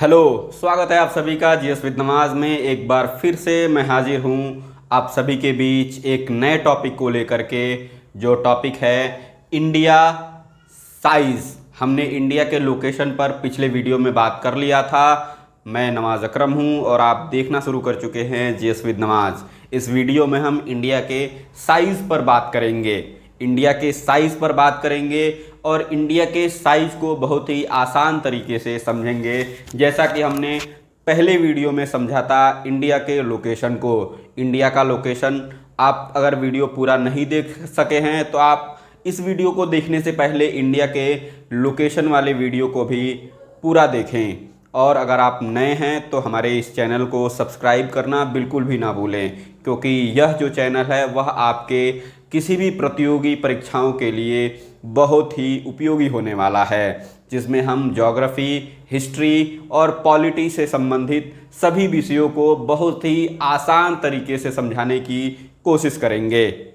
Hello, स्वागत है आप सभी का जीएस विद नमाज में। एक बार फिर से मैं हाजिर हूँ आप सभी के बीच एक नए टॉपिक को लेकर के, जो टॉपिक है इंडिया साइज़। हमने इंडिया के लोकेशन पर पिछले वीडियो में बात कर लिया था। मैं नवाज़ अकरम हूँ और आप देखना शुरू कर चुके हैं जीएस विद नमाज। इस वीडियो में हम इंडिया के साइज़ पर बात करेंगे, इंडिया के साइज़ पर बात करेंगे और इंडिया के साइज़ को बहुत ही आसान तरीके से समझेंगे, जैसा कि हमने पहले वीडियो में समझा था इंडिया के लोकेशन को। इंडिया का लोकेशन आप अगर वीडियो पूरा नहीं देख सके हैं तो आप इस वीडियो को देखने से पहले इंडिया के लोकेशन वाले वीडियो को भी पूरा देखें। और अगर आप नए हैं तो हमारे इस चैनल को सब्सक्राइब करना बिल्कुल भी ना भूलें, क्योंकि यह जो चैनल है वह आपके किसी भी प्रतियोगी परीक्षाओं के लिए बहुत ही उपयोगी होने वाला है, जिसमें हम ज्योग्राफी, हिस्ट्री और पॉलिटी से संबंधित सभी विषयों को बहुत ही आसान तरीके से समझाने की कोशिश करेंगे।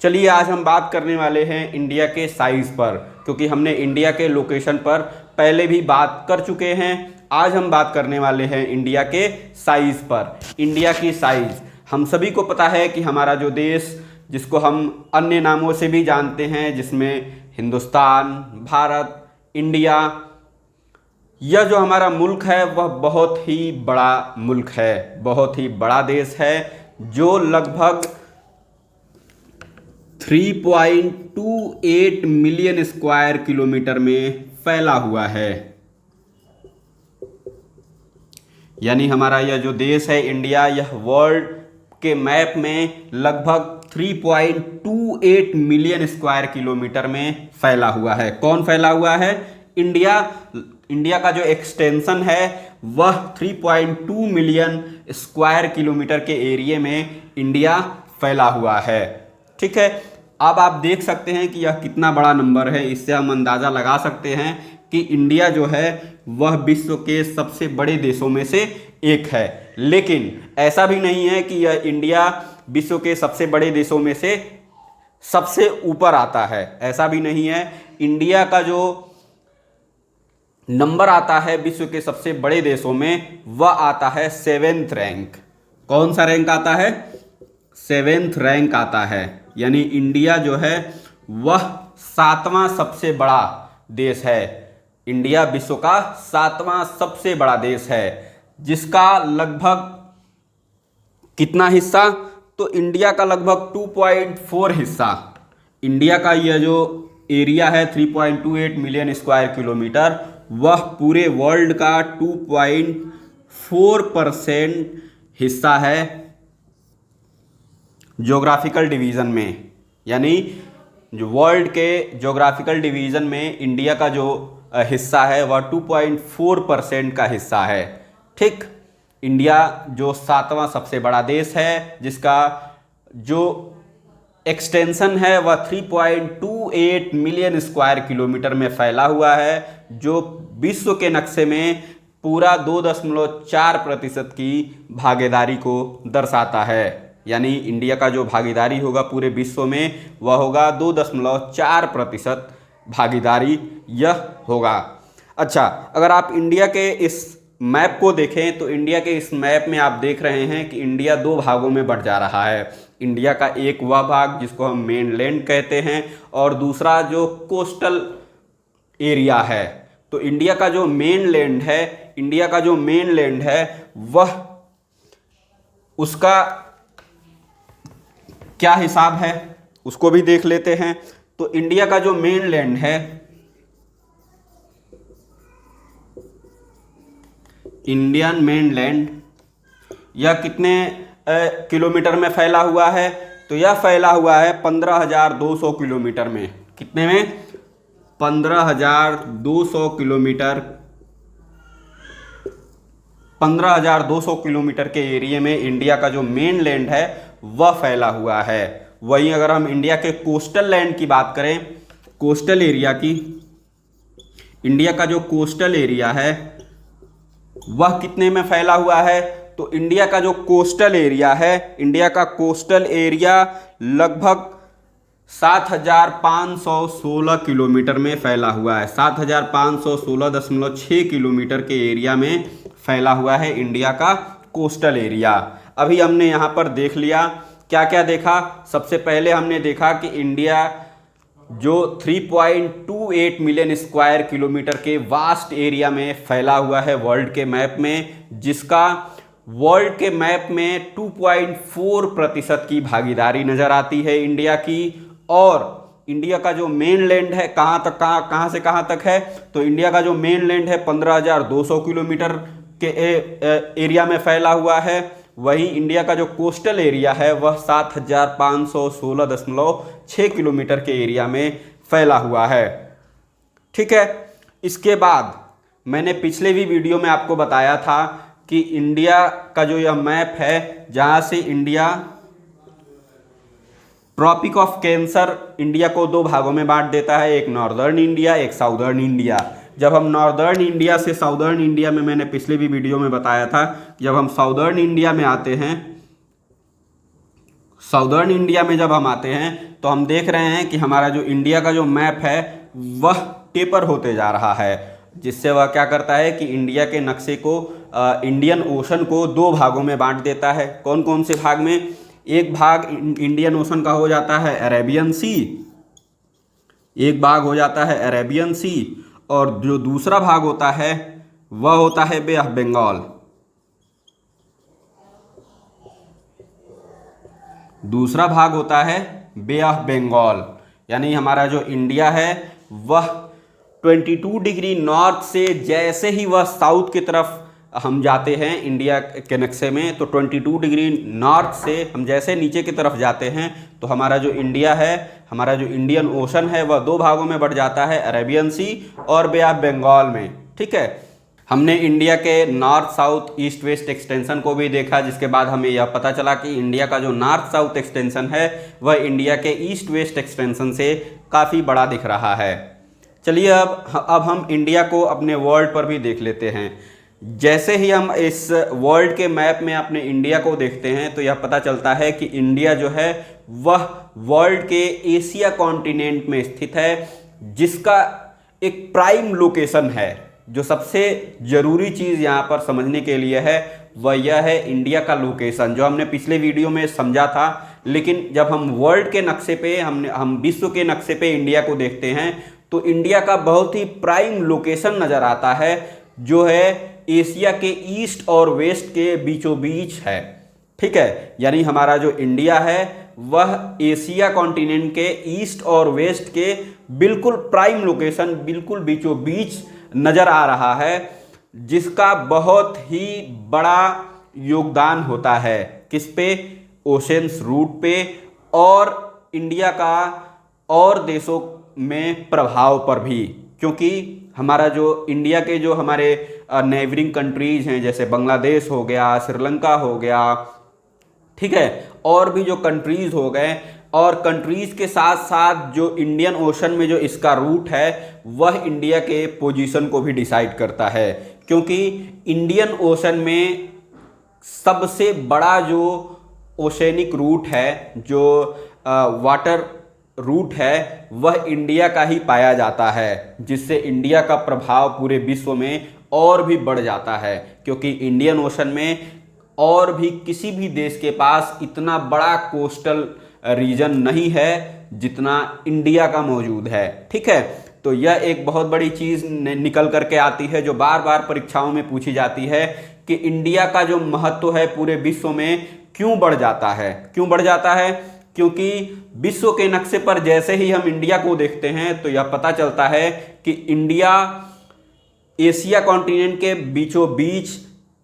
चलिए, आज हम बात करने वाले हैं इंडिया के साइज़ पर, क्योंकि हमने इंडिया के लोकेशन पर पहले भी बात कर चुके हैं। आज हम बात करने वाले हैं इंडिया के साइज़ पर। इंडिया की साइज़, हम सभी को पता है कि हमारा जो देश, जिसको हम अन्य नामों से भी जानते हैं, जिसमें हिंदुस्तान, भारत, इंडिया, यह जो हमारा मुल्क है वह बहुत ही बड़ा मुल्क है, बहुत ही बड़ा देश है, जो लगभग 3.28 मिलियन स्क्वायर किलोमीटर में फैला हुआ है। यानी हमारा यह जो देश है इंडिया, यह वर्ल्ड के मैप में लगभग 3.28 मिलियन स्क्वायर किलोमीटर में फैला हुआ है। कौन फैला हुआ है? इंडिया। इंडिया का जो एक्सटेंशन है वह 3.2 मिलियन स्क्वायर किलोमीटर के एरिया में इंडिया फैला हुआ है। ठीक है, अब आप देख सकते हैं कि यह कितना बड़ा नंबर है। इससे हम अंदाज़ा लगा सकते हैं कि इंडिया जो है वह विश्व के सबसे बड़े देशों में से एक है। लेकिन ऐसा भी नहीं है कि यह इंडिया विश्व के सबसे बड़े देशों में से सबसे ऊपर आता है, ऐसा भी नहीं है। इंडिया का जो नंबर आता है विश्व के सबसे बड़े देशों में, वह आता है 7th रैंक। कौन सा रैंक आता है? 7th रैंक आता है। यानी इंडिया जो है वह 7वां सबसे बड़ा देश है। इंडिया विश्व का 7वां सबसे बड़ा देश है, जिसका लगभग कितना हिस्सा? तो इंडिया का लगभग 2.4 हिस्सा। इंडिया का यह जो एरिया है 3.28 मिलियन स्क्वायर किलोमीटर, वह पूरे वर्ल्ड का 2.4% हिस्सा है ज्योग्राफिकल डिवीज़न में। यानी जो वर्ल्ड के ज्योग्राफिकल डिवीज़न में इंडिया का जो हिस्सा है वह 2.4% का हिस्सा है। ठीक, इंडिया जो 7वां सबसे बड़ा देश है, जिसका जो एक्सटेंशन है वह 3.28 मिलियन स्क्वायर किलोमीटर में फैला हुआ है, जो विश्व के नक्शे में पूरा 2.4% की भागीदारी को दर्शाता है। यानी इंडिया का जो भागीदारी होगा पूरे विश्व में वह होगा 2.4% भागीदारी यह होगा। अच्छा, अगर आप इंडिया के इस मैप को देखें तो इंडिया के इस मैप में आप देख रहे हैं कि इंडिया दो भागों में बंट जा रहा है। इंडिया का एक वह भाग जिसको हम मेनलैंड कहते हैं, और दूसरा जो कोस्टल एरिया है। तो इंडिया का जो मेनलैंड है, इंडिया का जो मेनलैंड है वह, उसका क्या हिसाब है उसको भी देख लेते हैं। तो इंडिया का जो मेनलैंड है, इंडियन मेनलैंड, यह कितने किलोमीटर में फैला हुआ है? तो यह फैला हुआ है 15,200 किलोमीटर में। कितने में? 15,200 किलोमीटर। 15,200 किलोमीटर के एरिया में इंडिया का जो मेनलैंड है वह फैला हुआ है। वहीं अगर हम इंडिया के कोस्टल लैंड की बात करें, कोस्टल एरिया की, इंडिया का जो कोस्टल एरिया है वह कितने में फैला हुआ है? तो इंडिया का जो कोस्टल एरिया है, इंडिया का कोस्टल एरिया लगभग 7,516 किलोमीटर में फैला हुआ है। 7,516.6 किलोमीटर के एरिया में फैला हुआ है इंडिया का कोस्टल एरिया। अभी हमने यहाँ पर देख लिया, क्या क्या देखा। सबसे पहले हमने देखा कि इंडिया जो 3.28 मिलियन स्क्वायर किलोमीटर के वास्ट एरिया में फैला हुआ है वर्ल्ड के मैप में, जिसका वर्ल्ड के मैप में 2.4% की भागीदारी नजर आती है इंडिया की। और इंडिया का जो मेन लैंड है कहाँ से कहाँ तक है, तो इंडिया का जो मेन लैंड है 15,200 किलोमीटर के एरिया में फैला हुआ है। वहीं इंडिया का जो कोस्टल एरिया है वह 7,516.6 किलोमीटर के एरिया में फैला हुआ है। ठीक है, इसके बाद मैंने पिछले भी वीडियो में आपको बताया था कि इंडिया का जो यह मैप है, जहाँ से India tropic of cancer India को दो भागों में बांट देता है, एक नॉर्दर्न इंडिया, एक साउदर्न इंडिया। जब हम नॉर्दर्न इंडिया से साउदर्न इंडिया में, मैंने पिछले भी वीडियो में बताया था, जब हम साउदर्न इंडिया में आते हैं, साउदर्न इंडिया में जब हम आते हैं तो हम देख रहे हैं कि हमारा जो इंडिया का जो मैप है वह टेपर होते जा रहा है, जिससे वह क्या करता है कि इंडिया के नक्शे को, इंडियन ओशन को दो भागों में बांट देता है। कौन कौन से भाग में? एक भाग इंडियन ओशन का हो जाता है अरेबियन सी, एक भाग हो जाता है अरेबियन सी, और जो दूसरा भाग होता है वह होता है बे ऑफ बंगाल। दूसरा भाग होता है बे ऑफ बंगाल। यानी हमारा जो इंडिया है वह 22 डिग्री नॉर्थ से जैसे ही वह साउथ की तरफ हम जाते हैं इंडिया के नक्शे में, तो 22 डिग्री नॉर्थ से हम जैसे नीचे की तरफ जाते हैं तो हमारा जो इंडिया है, हमारा जो इंडियन ओशन है वह दो भागों में बढ़ जाता है, अरेबियन सी और बे ऑफ बंगाल में। ठीक है, हमने इंडिया के north south east west extension को भी देखा, जिसके बाद हमें यह पता चला कि इंडिया का जो नॉर्थ साउथ एक्सटेंशन है वह इंडिया के ईस्ट वेस्ट एक्सटेंशन से काफ़ी बड़ा दिख रहा है। चलिए अब हम इंडिया को अपने वर्ल्ड पर भी देख लेते हैं। जैसे ही हम इस वर्ल्ड के मैप में अपने इंडिया को देखते हैं तो यह पता चलता है कि इंडिया जो है वह वर्ल्ड के एशिया कॉन्टिनेंट में स्थित है, जिसका एक प्राइम लोकेशन है। जो सबसे ज़रूरी चीज़ यहाँ पर समझने के लिए है वह यह है इंडिया का लोकेशन, जो हमने पिछले वीडियो में समझा था। लेकिन जब हम वर्ल्ड के नक्शे पे, हम विश्व के नक्शे पे इंडिया को देखते हैं तो इंडिया का बहुत ही प्राइम लोकेशन नज़र आता है, जो है एशिया के ईस्ट और वेस्ट के बीचों बीच है। ठीक है, यानी हमारा जो इंडिया है वह एशिया कॉन्टिनेंट के ईस्ट और वेस्ट के बिल्कुल प्राइम लोकेशन, बिल्कुल बीचों बीच नज़र आ रहा है, जिसका बहुत ही बड़ा योगदान होता है किस पे? ओशंस रूट पे, और इंडिया का और देशों में प्रभाव पर भी। क्योंकि हमारा जो इंडिया के जो हमारे नेबरिंग कंट्रीज हैं, जैसे बांग्लादेश हो गया, श्रीलंका हो गया, ठीक है, और भी जो कंट्रीज हो गए, और कंट्रीज के साथ साथ जो इंडियन ओशन में जो इसका रूट है वह इंडिया के पोजीशन को भी डिसाइड करता है। क्योंकि इंडियन ओशन में सबसे बड़ा जो ओशेनिक रूट है, जो वाटर रूट है, वह इंडिया का ही पाया जाता है, जिससे इंडिया का प्रभाव पूरे विश्व में और भी बढ़ जाता है। क्योंकि इंडियन ओशन में और भी किसी भी देश के पास इतना बड़ा कोस्टल रीजन नहीं है जितना इंडिया का मौजूद है। ठीक है, तो यह एक बहुत बड़ी चीज़ निकल करके आती है, जो बार बार परीक्षाओं में पूछी जाती है कि इंडिया का जो महत्व है पूरे विश्व में क्यों बढ़ जाता है। क्यों बढ़ जाता है? क्योंकि विश्व के नक्शे पर जैसे ही हम इंडिया को देखते हैं तो यह पता चलता है कि इंडिया एशिया कॉन्टिनेंट के बीचों बीच,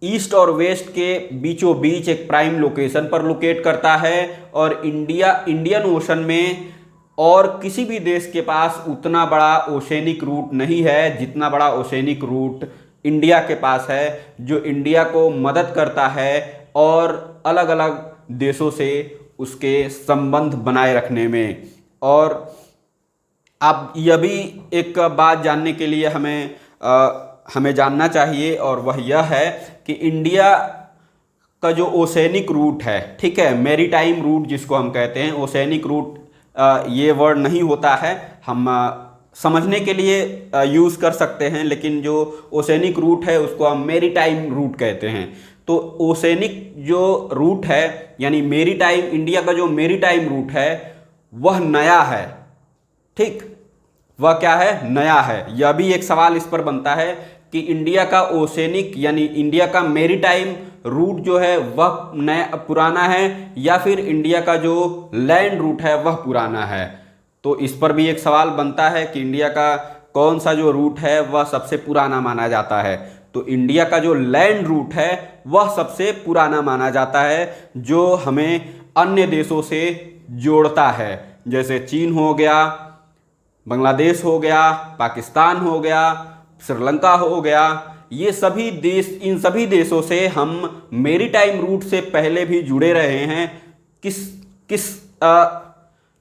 ईस्ट और वेस्ट के बीचों बीच एक प्राइम लोकेशन पर लोकेट करता है, और इंडियन ओशन में और किसी भी देश के पास उतना बड़ा ओशेनिक रूट नहीं है जितना बड़ा ओशेनिक रूट इंडिया के पास है, जो इंडिया को मदद करता है और अलग अलग देशों से उसके संबंध बनाए रखने में। और अब यह भी एक बात जानने के लिए हमें जानना चाहिए, और वह यह है कि इंडिया का जो ओशेनिक रूट है, ठीक है, मैरीटाइम रूट जिसको हम कहते हैं, ओशेनिक रूट ये वर्ड नहीं होता है, हम समझने के लिए यूज़ कर सकते हैं, लेकिन जो ओशेनिक रूट है उसको हम मेरीटाइम रूट कहते हैं। तो ओशेनिक जो रूट है यानी मेरीटाइम, इंडिया का जो मेरीटाइम रूट है वह नया है, ठीक, वह क्या है, नया है। यह भी एक सवाल इस पर बनता है कि इंडिया का ओशेनिक यानी इंडिया का मेरीटाइम रूट जो है वह नया पुराना है या फिर इंडिया का जो लैंड रूट है वह पुराना है। तो इस पर भी एक सवाल बनता है कि इंडिया का कौन सा जो रूट है वह सबसे पुराना माना जाता है। तो इंडिया का जो लैंड रूट है वह सबसे पुराना माना जाता है, जो हमें अन्य देशों से जोड़ता है, जैसे चीन हो गया, बांग्लादेश हो गया, पाकिस्तान हो गया, श्रीलंका हो गया। ये सभी देश, इन सभी देशों से हम मेरीटाइम रूट से पहले भी जुड़े रहे हैं। किस किस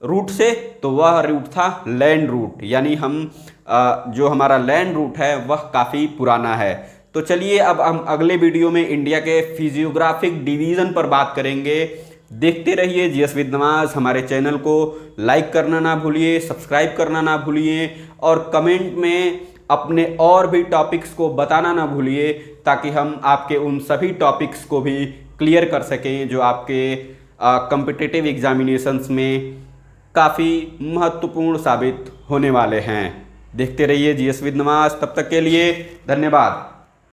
रूट से? तो वह रूट था लैंड रूट, यानी हम जो हमारा लैंड रूट है वह काफ़ी पुराना है। तो चलिए अब हम अगले वीडियो में इंडिया के फिजियोग्राफिक डिवीज़न पर बात करेंगे। देखते रहिए जीएस विद नमाज। हमारे चैनल को लाइक करना ना भूलिए, सब्सक्राइब करना ना भूलिए और कमेंट में अपने और भी टॉपिक्स को बताना ना भूलिए, ताकि हम आपके उन सभी टॉपिक्स को भी क्लियर कर सकें जो आपके कॉम्पिटिटिव एग्जामिनेशंस में काफ़ी महत्वपूर्ण साबित होने वाले हैं। देखते रहिए जीएस विद नमाज। तब तक के लिए धन्यवाद।